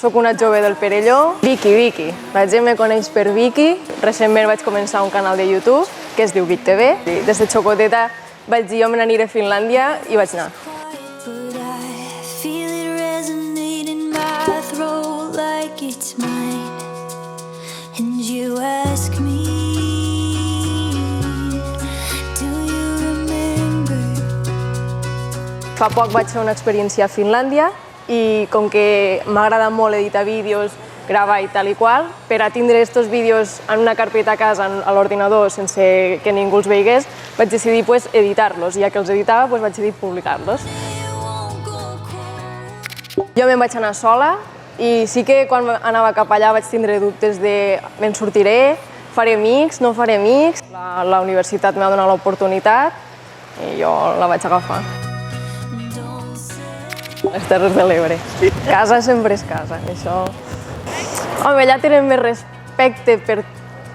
Soc una jove del Perelló, Vicky. La gent me coneix per Vicky. Recentment vaig començar un canal de YouTube que es diu Vic TV. Des de xocoteta vaig dir jo me n'aniré a Finlàndia i vaig anar. Fa poc vaig fer una experiència a Finlàndia i com que m'agrada molt editar vídeos, gravar i tal i qual, per a tindre aquests vídeos en una carpeta a casa, a l'ordinador, sense que ningú els veigués, vaig decidir editar-los i ja que els editava vaig decidir publicar-los. Jo me'n vaig anar sola i sí que quan anava cap allà vaig tindre dubtes de me'n sortiré, faré amics, no faré amics. La universitat m'ha donat l'oportunitat i jo la vaig agafar. Les Terres de l'Ebre. Casa sempre és casa, això... Home, allà tenen més respecte per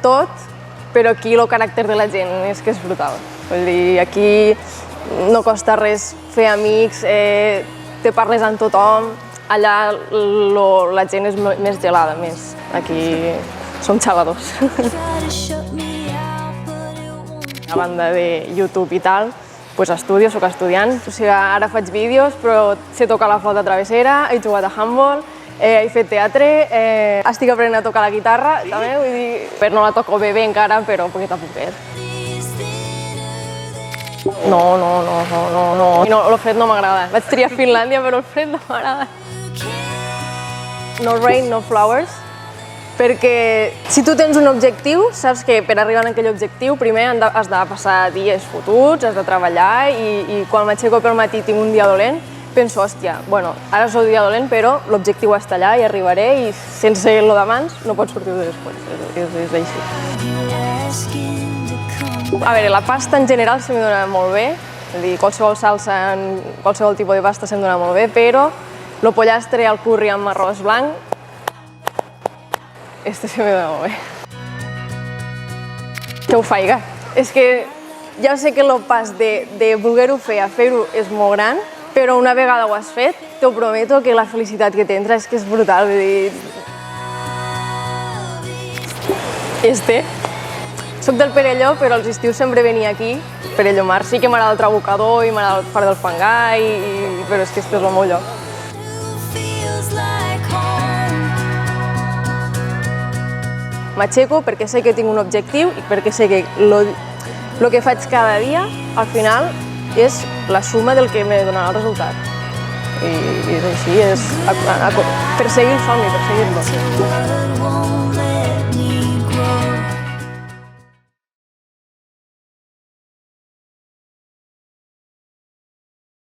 tot, però aquí el caràcter de la gent és que és brutal. Vull dir, aquí no costa res fer amics, te parles amb tothom. Allà la gent és més gelada, més. Aquí som xaladors. A banda de YouTube i tal, estudio, soc estudiant, o sigui, ara faig vídeos, però sé tocar la flauta travessera, he jugat a handball, he fet teatre, estic aprenent a tocar la guitarra, també, vull dir, no la toco bé encara, però poquet a poquet. No, el fred no m'agrada. Vaig triar Finlàndia, però el fred no m'agrada. No rain, no flowers, perquè si tu tens un objectiu, saps que per arribar a aquell objectiu primer has de passar dies fotuts, has de treballar i quan m'aixeco pel matí tinc un dia dolent, penso, hòstia, bueno, ara és el dia dolent, però l'objectiu està allà i arribaré i sense el d'abans no pots sortir de després, és així. A veure, la pasta en general se m'hi dona molt bé, és a dir, qualsevol salsa, qualsevol tipus de pasta se'm dona molt bé, però el pollastre al curri amb arròs blanc, este se me dona molt bé. Que ho faiga. És que ja sé que el pas de voler-ho fer a fer-ho és molt gran, però una vegada ho has fet, t'ho prometo que la felicitat que t'entra és que és brutal. Vull dir... Soc del Perelló, però als estius sempre venia aquí, Perelló Mar. Sí que m'agrada el Trabucador i m'agrada el Far del Fangar, però és que este és el meu lloc. M'aixeco perquè sé que tinc un objectiu i perquè sé que el que faig cada dia, al final, és la suma del que me donarà el resultat. I és així, és perseguir el somni, perseguir-lo.